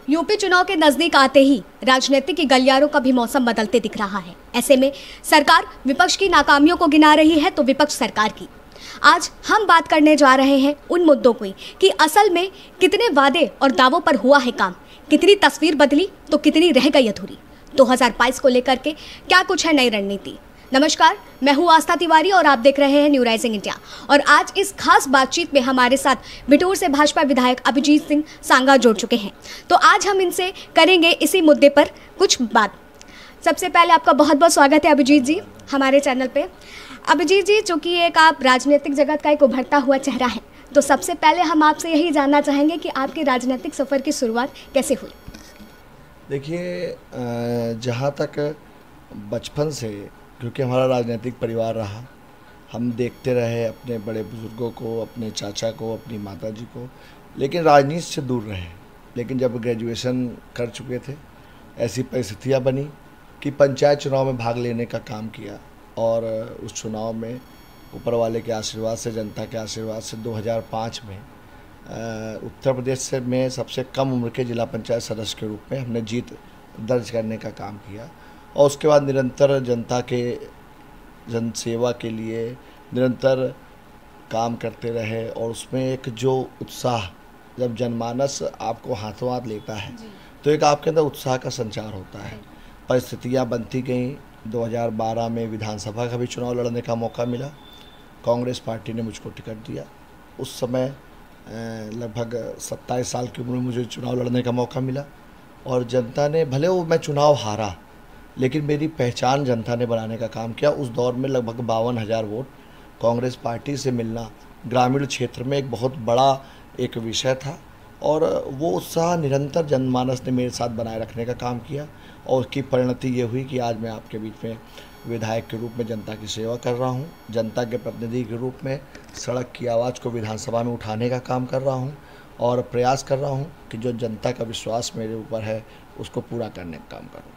UP चुनाव के नजदीक आते ही राजनीतिक की गलियारों का भी मौसम बदलते दिख रहा है। ऐसे में सरकार विपक्ष की नाकामियों को गिना रही है तो विपक्ष सरकार की। आज हम बात करने जा रहे हैं उन मुद्दों की कि असल में कितने वादे और दावों पर हुआ है काम, कितनी तस्वीर बदली तो कितनी रह गई अधूरी। 2022 को लेकर के क्या कुछ है नई रणनीति। नमस्कार, मैं हूँ आस्था तिवारी और आप देख रहे हैं न्यू राइजिंग इंडिया। और आज इस खास बातचीत में हमारे साथ बिटूर से भाजपा विधायक अभिजीत सिंह सांगा जुड़ चुके हैं। तो आज हम इनसे करेंगे इसी मुद्दे पर कुछ बात। सबसे पहले आपका बहुत बहुत स्वागत है अभिजीत जी हमारे चैनल पे। अभिजीत जी, चूँकि एक आप राजनीतिक जगत का एक उभरता हुआ चेहरा है, तो सबसे पहले हम आपसे यही जानना चाहेंगे कि आपके राजनीतिक सफ़र की शुरुआत कैसे हुई। देखिए, जहाँ तक बचपन से, क्योंकि हमारा राजनीतिक परिवार रहा, हम देखते रहे अपने बड़े बुज़ुर्गों को, अपने चाचा को, अपनी माता जी को, लेकिन राजनीति से दूर रहे। लेकिन जब ग्रेजुएशन कर चुके थे, ऐसी परिस्थितियाँ बनी कि पंचायत चुनाव में भाग लेने का काम किया और उस चुनाव में ऊपर वाले के आशीर्वाद से, जनता के आशीर्वाद से 2005 में उत्तर प्रदेश से में सबसे कम उम्र के जिला पंचायत सदस्य के रूप में हमने जीत दर्ज करने का काम किया। और उसके बाद निरंतर जनता के जनसेवा के लिए निरंतर काम करते रहे। और उसमें एक जो उत्साह, जब जनमानस आपको हाथों हाथ लेता है तो एक आपके अंदर उत्साह का संचार होता है। परिस्थितियाँ बनती गईं। 2012 में विधानसभा का भी चुनाव लड़ने का मौका मिला। कांग्रेस पार्टी ने मुझको टिकट दिया। उस समय लगभग 27 साल की उम्र में मुझे चुनाव लड़ने का मौका मिला। और जनता ने, भले वो मैं चुनाव हारा, लेकिन मेरी पहचान जनता ने बनाने का काम किया। उस दौर में लगभग 52,000 वोट कांग्रेस पार्टी से मिलना ग्रामीण क्षेत्र में एक बहुत बड़ा एक विषय था। और वो उत्साह निरंतर जनमानस ने मेरे साथ बनाए रखने का काम किया। और उसकी परिणति ये हुई कि आज मैं आपके बीच में विधायक के रूप में जनता की सेवा कर रहा हूँ, जनता के प्रतिनिधि के रूप में सड़क की आवाज़ को विधानसभा में उठाने का काम कर रहा हूँ और प्रयास कर रहा हूँ कि जो जनता का विश्वास मेरे ऊपर है उसको पूरा करने का काम करूँ।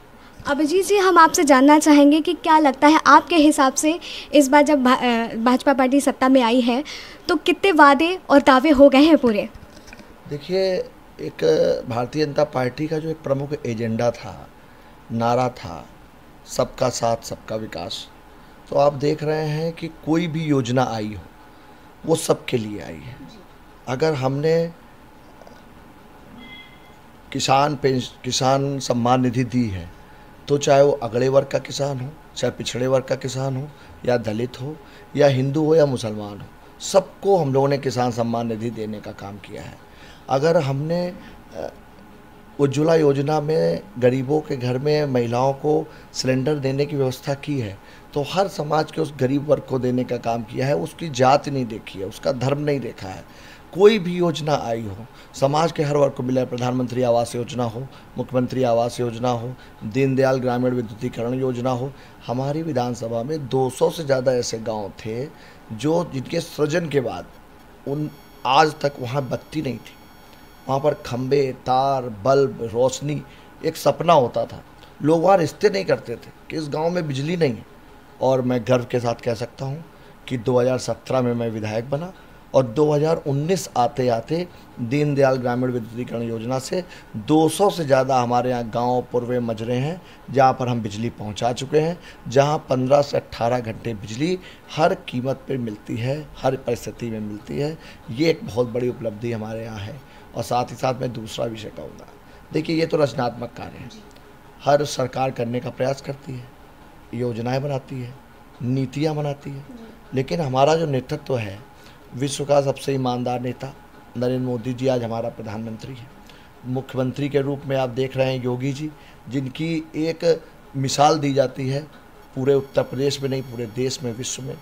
अभिजीत जी, हम आपसे जानना चाहेंगे कि क्या लगता है आपके हिसाब से इस बार जब भाजपा पार्टी सत्ता में आई है तो कितने वादे और दावे हो गए हैं पूरे। देखिए, एक भारतीय जनता पार्टी का जो एक प्रमुख एजेंडा था, नारा था, सबका साथ सबका विकास। तो आप देख रहे हैं कि कोई भी योजना आई हो वो सबके लिए आई है। अगर हमने किसान सम्मान निधि दी है तो चाहे वो अगड़े वर्ग का किसान हो, चाहे पिछड़े वर्ग का किसान हो, या दलित हो, या हिंदू हो, या मुसलमान हो, सबको हम लोगों ने किसान सम्मान निधि देने का काम किया है। अगर हमने उज्ज्वला योजना में गरीबों के घर में महिलाओं को सिलेंडर देने की व्यवस्था की है तो हर समाज के उस गरीब वर्ग को देने का काम किया है। उसकी जात नहीं देखी है, उसका धर्म नहीं देखा है। कोई भी योजना आई हो, समाज के हर वर्ग को मिला। प्रधानमंत्री आवास योजना हो, मुख्यमंत्री आवास योजना हो, दीनदयाल ग्रामीण विद्युतीकरण योजना हो। हमारी विधानसभा में 200 से ज़्यादा ऐसे गांव थे जिनके सृजन के बाद आज तक वहाँ बत्ती नहीं थी। वहाँ पर खंबे, तार, बल्ब, रोशनी एक सपना होता था। लोग वहाँ रिश्ते नहीं करते थे कि इस गांव में बिजली नहीं है। और मैं गर्व के साथ कह सकता हूँ कि 2017 में मैं विधायक बना और 2019 आते आते दीनदयाल ग्रामीण विद्युतीकरण योजना से 200 से ज़्यादा हमारे यहाँ गांव पूर्वे मजरे हैं जहाँ पर हम बिजली पहुँचा चुके हैं, जहाँ 15 से 18 घंटे बिजली हर कीमत पर मिलती है, हर परिस्थिति में मिलती है। ये एक बहुत बड़ी उपलब्धि हमारे यहाँ है। और साथ ही साथ मैं दूसरा विषय कहूँगा, देखिए ये तो रचनात्मक कार्य है, हर सरकार करने का प्रयास करती है, योजनाएं बनाती है, नीतियाँ बनाती है, लेकिन हमारा जो नेतृत्व है, विश्व का सबसे ईमानदार नेता नरेंद्र मोदी जी आज हमारा प्रधानमंत्री है। मुख्यमंत्री के रूप में आप देख रहे हैं योगी जी, जिनकी एक मिसाल दी जाती है पूरे उत्तर प्रदेश में नहीं, पूरे देश में, विश्व में,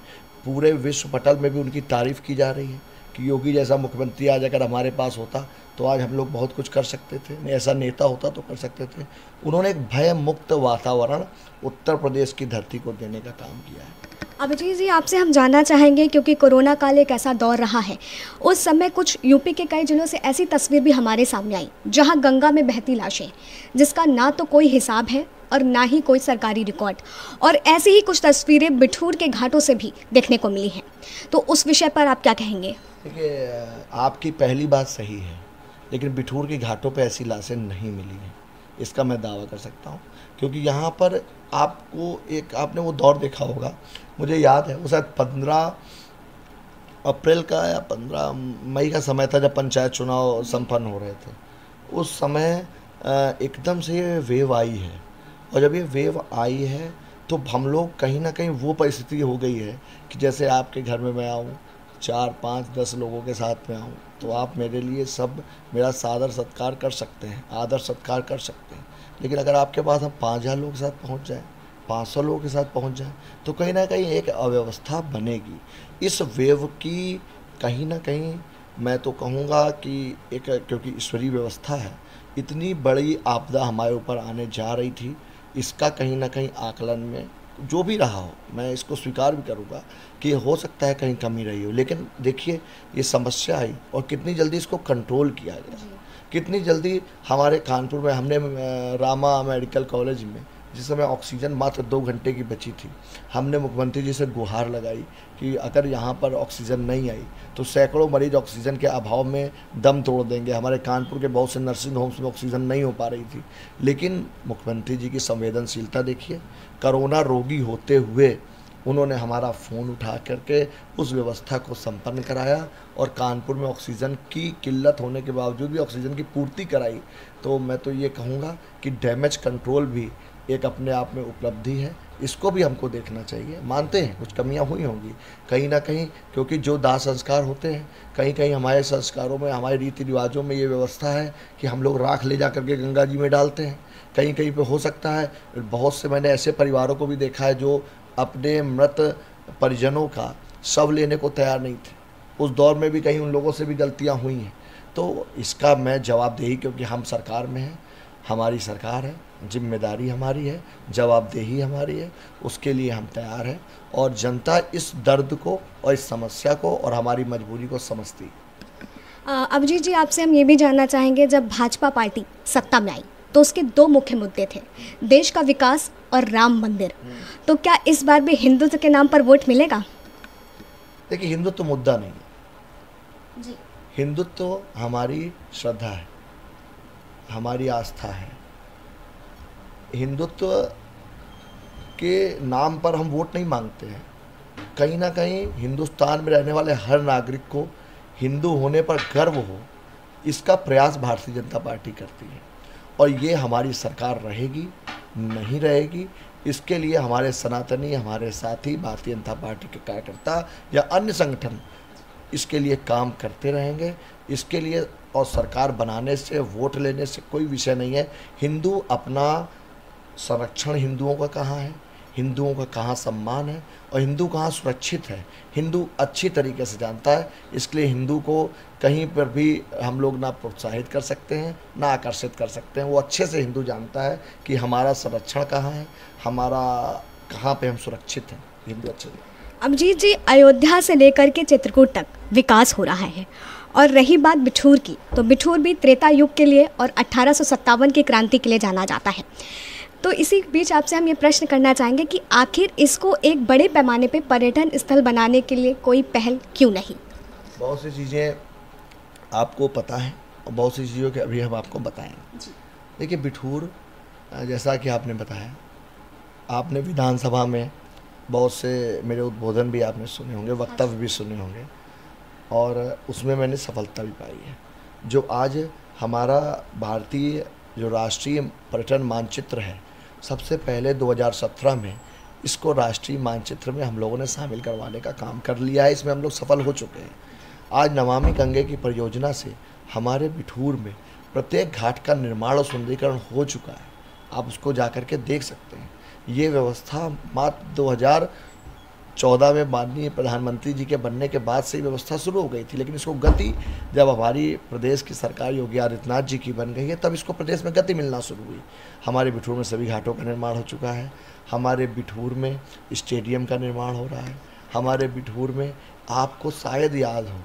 पूरे विश्व पटल में भी उनकी तारीफ़ की जा रही है कि योगी जैसा मुख्यमंत्री आज अगर हमारे पास होता तो आज हम लोग बहुत कुछ कर सकते थे, ऐसा नेता होता तो कर सकते थे। उन्होंने एक भय मुक्त वातावरण उत्तर प्रदेश की धरती को देने का काम किया है। अभिजीत जी, आपसे हम जानना चाहेंगे, क्योंकि कोरोना काल एक ऐसा दौर रहा है, उस समय कुछ यूपी के कई जिलों से ऐसी तस्वीर भी हमारे सामने आई जहां गंगा में बहती लाशें, जिसका ना तो कोई हिसाब है और ना ही कोई सरकारी रिकॉर्ड। और ऐसी ही कुछ तस्वीरें बिठूर के घाटों से भी देखने को मिली हैं। तो उस विषय पर आप क्या कहेंगे? देखिए, आपकी पहली बात सही है, लेकिन बिठूर के घाटों पे ऐसी लाशें नहीं मिली हैं, इसका मैं दावा कर सकता हूँ। क्योंकि यहाँ पर आपको एक आपने वो दौर देखा होगा, मुझे याद है वो शायद 15 अप्रैल का या 15 मई का समय था जब पंचायत चुनाव संपन्न हो रहे थे। उस समय एकदम से ये वेव आई है, और जब ये वेव आई है तो हम लोग कहीं ना कहीं वो परिस्थिति हो गई है कि जैसे आपके घर में मैं आऊँ 4, 5, 10 लोगों के साथ में आऊँ तो आप मेरे लिए सब मेरा सादर सत्कार कर सकते हैं, आदर सत्कार कर सकते हैं। लेकिन अगर आपके पास हम 5000 लोगों के साथ पहुँच जाएँ, 500 लोगों के साथ पहुँच जाएँ, तो कहीं ना कहीं एक अव्यवस्था बनेगी। इस वेव की कहीं ना कहीं मैं तो कहूँगा कि एक, क्योंकि ईश्वरीय व्यवस्था है, इतनी बड़ी आपदा हमारे ऊपर आने जा रही थी, इसका कहीं ना कहीं आकलन में जो भी रहा हो, मैं इसको स्वीकार भी करूँगा कि हो सकता है कहीं कमी रही हो। लेकिन देखिए, ये समस्या आई और कितनी जल्दी इसको कंट्रोल किया गया, कितनी जल्दी हमारे कानपुर में हमने रामा मेडिकल कॉलेज में जिस समय ऑक्सीजन मात्र 2 घंटे की बची थी, हमने मुख्यमंत्री जी से गुहार लगाई कि अगर यहाँ पर ऑक्सीजन नहीं आई तो सैकड़ों मरीज ऑक्सीजन के अभाव में दम तोड़ देंगे। हमारे कानपुर के बहुत से नर्सिंग होम्स में ऑक्सीजन नहीं हो पा रही थी, लेकिन मुख्यमंत्री जी की संवेदनशीलता देखिए, कोरोना रोगी होते हुए उन्होंने हमारा फ़ोन उठा करके उस व्यवस्था को संपन्न कराया और कानपुर में ऑक्सीजन की किल्लत होने के बावजूद भी ऑक्सीजन की पूर्ति कराई। तो मैं तो ये कहूँगा कि डैमेज कंट्रोल भी एक अपने आप में उपलब्धि है, इसको भी हमको देखना चाहिए। मानते हैं कुछ कमियां हुई होंगी कहीं ना कहीं, क्योंकि जो दाह संस्कार होते हैं, कहीं कहीं हमारे संस्कारों में, हमारे रीति रिवाजों में ये व्यवस्था है कि हम लोग राख ले जा करके गंगा जी में डालते हैं। कहीं कहीं पे हो सकता है, बहुत से मैंने ऐसे परिवारों को भी देखा है जो अपने मृत परिजनों का शव लेने को तैयार नहीं थे। उस दौर में भी कहीं उन लोगों से भी गलतियाँ हुई हैं। तो इसका मैं जवाबदेही, क्योंकि हम सरकार में हैं, हमारी सरकार है, जिम्मेदारी हमारी है, जवाबदेही हमारी है, उसके लिए हम तैयार हैं। और जनता इस दर्द को और इस समस्या को और हमारी मजबूरी को समझती है। अभिजीत जी, आपसे हम ये भी जानना चाहेंगे, जब भाजपा पार्टी सत्ता में आई तो उसके 2 मुख्य मुद्दे थे, देश का विकास और राम मंदिर। तो क्या इस बार भी हिंदुत्व के नाम पर वोट मिलेगा? देखिए, हिंदुत्व तो मुद्दा नहीं है जी। हिंदुत्व तो हमारी श्रद्धा है, हमारी आस्था है। हिंदुत्व के नाम पर हम वोट नहीं मांगते हैं। कहीं ना कहीं हिंदुस्तान में रहने वाले हर नागरिक को हिंदू होने पर गर्व हो, इसका प्रयास भारतीय जनता पार्टी करती है। और ये हमारी सरकार रहेगी, नहीं रहेगी, इसके लिए हमारे सनातनी, हमारे साथी, भारतीय जनता पार्टी के कार्यकर्ता या अन्य संगठन इसके लिए काम करते रहेंगे। इसके लिए और सरकार बनाने से, वोट लेने से कोई विषय नहीं है। हिंदू अपना संरक्षण, हिंदुओं का कहाँ है, हिंदुओं का कहाँ सम्मान है और हिंदू कहाँ सुरक्षित है, हिंदू अच्छी तरीके से जानता है। इसलिए हिंदू को कहीं पर भी हम लोग ना प्रोत्साहित कर सकते हैं, ना आकर्षित कर सकते हैं। वो अच्छे से हिंदू जानता है कि हमारा संरक्षण कहाँ है, हमारा कहाँ पे हम सुरक्षित हैं। हिंदू अच्छे से। अभिजीत जी, अयोध्या से लेकर के चित्रकूट तक विकास हो रहा है। और रही बात बिठूर की, तो बिठूर भी त्रेता युग के लिए और 1857 की क्रांति के लिए जाना जाता है। तो इसी बीच आपसे हम ये प्रश्न करना चाहेंगे कि आखिर इसको एक बड़े पैमाने पे पर्यटन स्थल बनाने के लिए कोई पहल क्यों नहीं? बहुत सी चीज़ें आपको पता है और बहुत सी चीज़ों के अभी हम आपको बताएंगे। देखिए, बिठूर जैसा कि आपने बताया, आपने विधानसभा में बहुत से मेरे उद्बोधन भी आपने सुने होंगे, वक्तव्य भी सुने होंगे, और उसमें मैंने सफलता भी पाई है। जो आज हमारा भारतीय जो राष्ट्रीय पर्यटन मानचित्र है, सबसे पहले 2017 में इसको राष्ट्रीय मानचित्र में हम लोगों ने शामिल करवाने का काम कर लिया है। इसमें हम लोग सफल हो चुके हैं। आज नमामि गंगे की परियोजना से हमारे बिठूर में प्रत्येक घाट का निर्माण और सुंदरीकरण हो चुका है। आप उसको जा कर के देख सकते हैं। ये व्यवस्था मात्र 2014 में माननीय प्रधानमंत्री जी के बनने के बाद से ही व्यवस्था शुरू हो गई थी, लेकिन इसको गति जब हमारी प्रदेश की सरकार योगी आदित्यनाथ जी की बन गई है, तब इसको प्रदेश में गति मिलना शुरू हुई। हमारे बिठूर में सभी घाटों का निर्माण हो चुका है। हमारे बिठूर में स्टेडियम का निर्माण हो रहा है। हमारे बिठूर में आपको शायद याद हो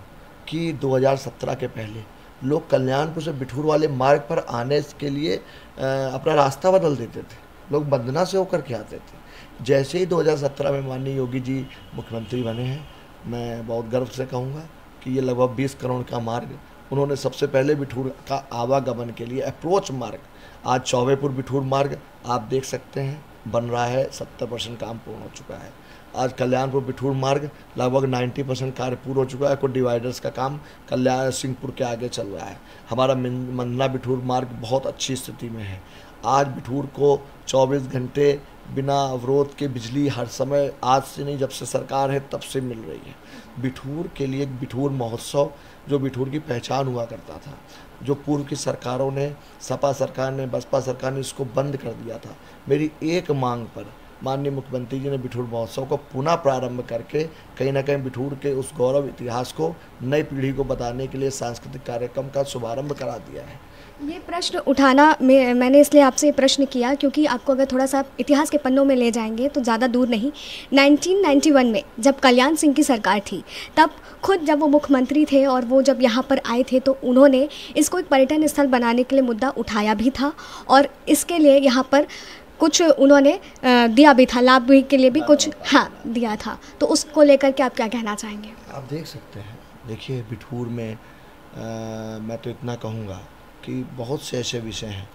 कि 2017 के पहले लोग कल्याणपुर से बिठूर वाले मार्ग पर आने के लिए अपना रास्ता बदल देते थे। लोग वंदना से होकर के आते थे। जैसे ही 2017 में माननीय योगी जी मुख्यमंत्री बने हैं, मैं बहुत गर्व से कहूँगा कि ये लगभग 20 करोड़ का मार्ग उन्होंने सबसे पहले बिठूर का आवागमन के लिए अप्रोच मार्ग, आज चौबेपुर बिठूर मार्ग आप देख सकते हैं बन रहा है, 70% काम पूर्ण हो चुका है। आज कल्याणपुर बिठूर मार्ग लगभग 90% कार्य पूर्ण हो चुका है। कुछ डिवाइडर्स का काम कल्याण सिंहपुर के आगे चल रहा है। हमारा मंदना बिठूर मार्ग बहुत अच्छी स्थिति में है। आज बिठूर को 24 घंटे बिना अवरोध के बिजली हर समय, आज से नहीं जब से सरकार है तब से मिल रही है। बिठूर के लिए बिठूर महोत्सव जो बिठूर की पहचान हुआ करता था, जो पूर्व की सरकारों ने, सपा सरकार ने, बसपा सरकार ने इसको बंद कर दिया था। मेरी एक मांग पर माननीय मुख्यमंत्री जी ने बिठूर महोत्सव को पुनः प्रारंभ करके कहीं ना कहीं बिठूर के उस गौरव इतिहास को नई पीढ़ी को बताने के लिए सांस्कृतिक कार्यक्रम का शुभारंभ करा दिया है। ये प्रश्न उठाना मैंने इसलिए आपसे ये प्रश्न किया क्योंकि आपको अगर थोड़ा सा इतिहास के पन्नों में ले जाएंगे तो ज़्यादा दूर नहीं, 1991 में जब कल्याण सिंह की सरकार थी, तब खुद जब वो मुख्यमंत्री थे और वो जब यहाँ पर आए थे तो उन्होंने इसको एक पर्यटन स्थल बनाने के लिए मुद्दा उठाया भी था और इसके लिए यहाँ पर कुछ उन्होंने दिया भी था, लाभ भी के लिए भी कुछ दिया था। तो उसको लेकर के आप क्या कहना चाहेंगे? आप देख सकते हैं, देखिए बिठूर में मैं तो इतना कहूँगा कि बहुत से ऐसे विषय हैं।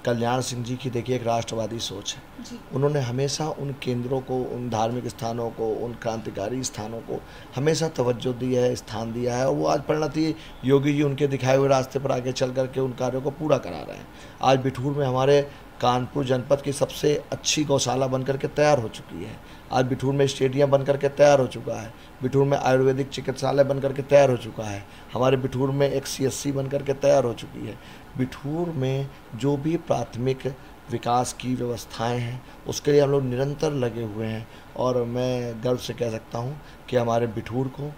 कल्याण सिंह जी की देखिए एक राष्ट्रवादी सोच है। उन्होंने हमेशा उन केंद्रों को, उन धार्मिक स्थानों को, उन क्रांतिकारी स्थानों को हमेशा तवज्जो दी है, स्थान दिया है और वो आज परिणति योगी जी उनके दिखाए हुए रास्ते पर आगे चल करके उन कार्यों को पूरा करा रहे हैं। आज बिठूर में हमारे कानपुर जनपद की सबसे अच्छी गौशाला बनकर के तैयार हो चुकी है। आज बिठूर में स्टेडियम बनकर के तैयार हो चुका है। बिठूर में आयुर्वेदिक चिकित्सालय बनकर के तैयार हो चुका है। हमारे बिठूर में एक CSC बनकर के तैयार हो चुकी है। बिठूर में जो भी प्राथमिक विकास की व्यवस्थाएं हैं उसके लिए हम लोग निरंतर लगे हुए हैं और मैं गर्व से कह सकता हूं कि हमारे बिठूर को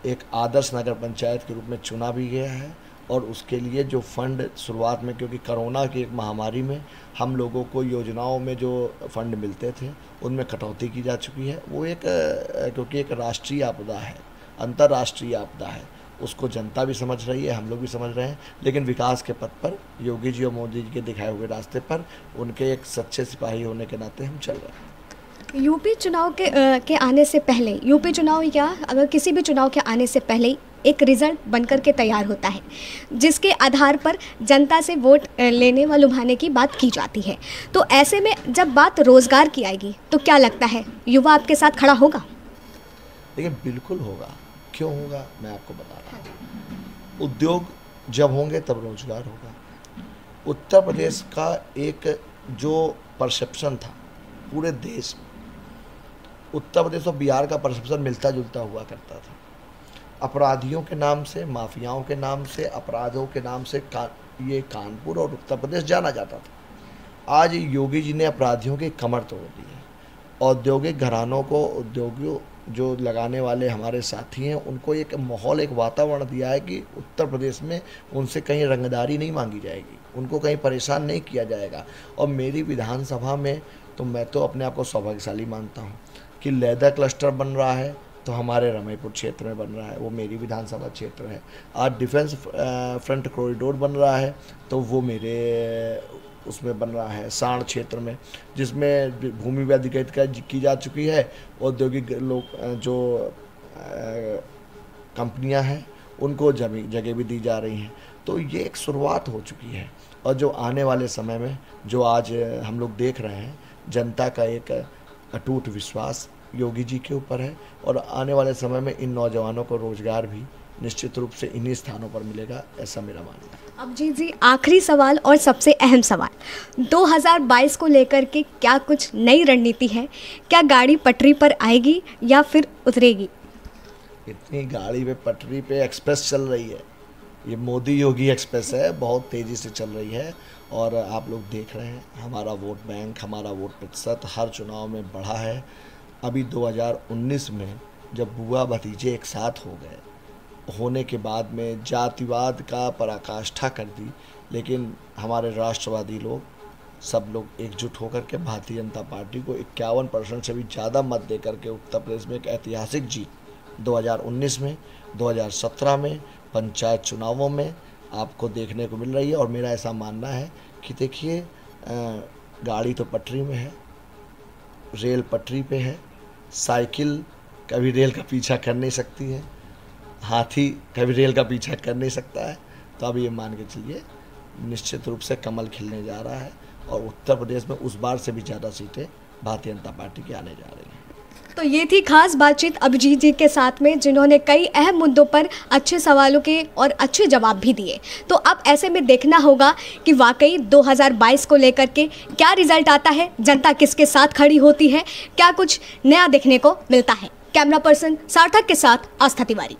एक आदर्श नगर पंचायत के रूप में चुना भी गया है और उसके लिए जो फंड शुरुआत में, क्योंकि कोरोना की एक महामारी में हम लोगों को योजनाओं में जो फंड मिलते थे उनमें कटौती की जा चुकी है। वो एक क्योंकि एक राष्ट्रीय आपदा है, अंतर्राष्ट्रीय आपदा है, उसको जनता भी समझ रही है, हम लोग भी समझ रहे हैं। लेकिन विकास के पथ पर योगी जी और मोदी जी के दिखाए हुए रास्ते पर उनके एक सच्चे सिपाही होने के नाते हम चल रहे हैं। यूपी चुनाव के आने से पहले, यूपी चुनाव क्या, अगर किसी भी चुनाव के आने से पहले एक रिजल्ट बनकर के तैयार होता है जिसके आधार पर जनता से वोट लेने व लुभाने की बात की जाती है। तो ऐसे में जब बात रोजगार की आएगी तो क्या लगता है युवा आपके साथ खड़ा होगा? देखिए बिल्कुल होगा, क्यों होगा मैं आपको बता रहा हूँ। उद्योग जब होंगे तब रोजगार होगा। उत्तर प्रदेश का एक जो परसेप्शन था पूरे देश में, उत्तर प्रदेश और बिहार का परसेप्शन मिलता जुलता हुआ करता था। अपराधियों के नाम से, माफियाओं के नाम से, अपराधों के नाम से ये कानपुर और उत्तर प्रदेश जाना जाता था। आज योगी जी ने अपराधियों की कमर तोड़ दी है। औद्योगिक घरानों को, उद्योगियों जो लगाने वाले हमारे साथी हैं उनको एक माहौल, एक वातावरण दिया है कि उत्तर प्रदेश में उनसे कहीं रंगदारी नहीं मांगी जाएगी, उनको कहीं परेशान नहीं किया जाएगा। और मेरी विधानसभा में तो मैं तो अपने आप को सौभाग्यशाली मानता हूँ कि लेदर क्लस्टर बन रहा है तो हमारे रमईपुर क्षेत्र में बन रहा है, वो मेरी विधानसभा क्षेत्र है। आज डिफेंस फ्रंट कॉरिडोर बन रहा है तो वो मेरे उसमें बन रहा है, साण क्षेत्र में, जिसमें भूमि भी अधिग्रहित की जा चुकी है। औद्योगिक लोग जो कंपनियां हैं उनको जगह भी दी जा रही हैं। तो ये एक शुरुआत हो चुकी है और जो आने वाले समय में जो आज हम लोग देख रहे हैं, जनता का एक अटूट विश्वास योगी जी के ऊपर है और आने वाले समय में इन नौजवानों को रोजगार भी निश्चित रूप से इन्हीं स्थानों पर मिलेगा, ऐसा मेरा मानना है। अब जी आखिरी सवाल और सबसे अहम सवाल, 2022 को लेकर के क्या कुछ नई रणनीति है? क्या गाड़ी पटरी पर आएगी या फिर उतरेगी? इतनी गाड़ी पे पटरी पे एक्सप्रेस चल रही है, ये मोदी योगी एक्सप्रेस है, बहुत तेज़ी से चल रही है और आप लोग देख रहे हैं हमारा वोट बैंक, हमारा वोट प्रतिशत हर चुनाव में बढ़ा है। अभी 2019 में जब बुआ भतीजे एक साथ हो गए, होने के बाद में जातिवाद का पराकाष्ठा कर दी, लेकिन हमारे राष्ट्रवादी लोग सब लोग एकजुट होकर के भारतीय जनता पार्टी को 51% से भी ज़्यादा मत दे करके उत्तर प्रदेश में एक ऐतिहासिक जीत 2019 में, 2017 में पंचायत चुनावों में आपको देखने को मिल रही है। और मेरा ऐसा मानना है कि देखिए गाड़ी तो पटरी में है, रेल पटरी पे है, साइकिल कभी रेल का पीछा कर नहीं सकती है, हाथी कभी रेल का पीछा कर नहीं सकता है। तो अब ये मान के चलिए निश्चित रूप से कमल खिलने जा रहा है और उत्तर प्रदेश में उस बार से भी ज़्यादा सीटें भारतीय जनता पार्टी की आने जा रही हैं। तो ये थी खास बातचीत अभिजीत जी के साथ में, जिन्होंने कई अहम मुद्दों पर अच्छे सवालों के और अच्छे जवाब भी दिए। तो अब ऐसे में देखना होगा कि वाकई 2022 को लेकर के क्या रिजल्ट आता है, जनता किसके साथ खड़ी होती है, क्या कुछ नया देखने को मिलता है। कैमरा पर्सन सार्थक के साथ आस्था तिवारी।